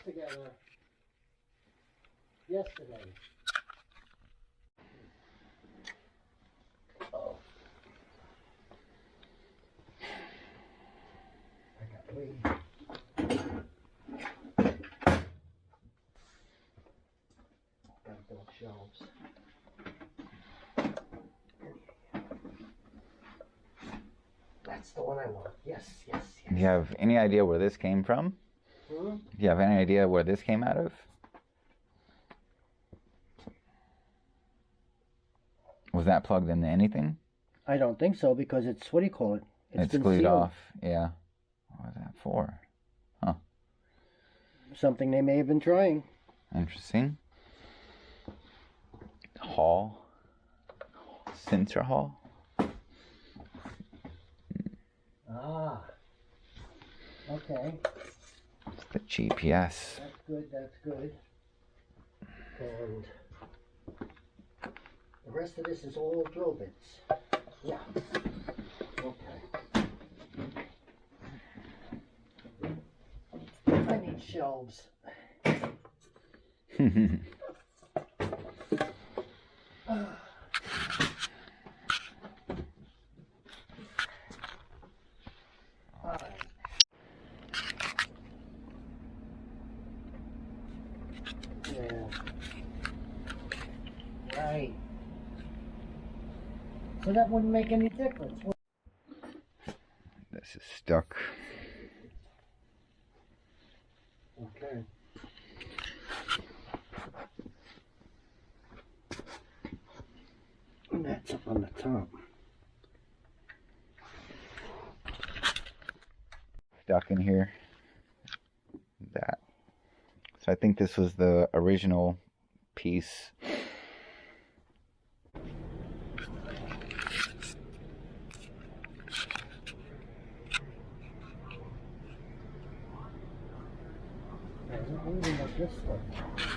together yesterday. Oh. I got weed. Got those shelves. That's the one I want. Yes, yes, yes. Do you have any idea where this came from? Hmm? Do you have any idea where this came out of? Was that plugged into anything? I don't think so because it's, what do you call it? It's been glued sealed. off. Yeah. What was that for? Huh. Something they may have been trying. Interesting. Hall. Sensor hall. Ah. Okay. It's the GPS. That's good, that's good. And the rest of this is all drill bits. Yeah. Okay. I need shelves. Yeah. Right. So that wouldn't make any difference. This is stuck. Okay. And that's up on the top. Stuck in here. That. So I think this was the original piece. Yeah, what do you like this stuff?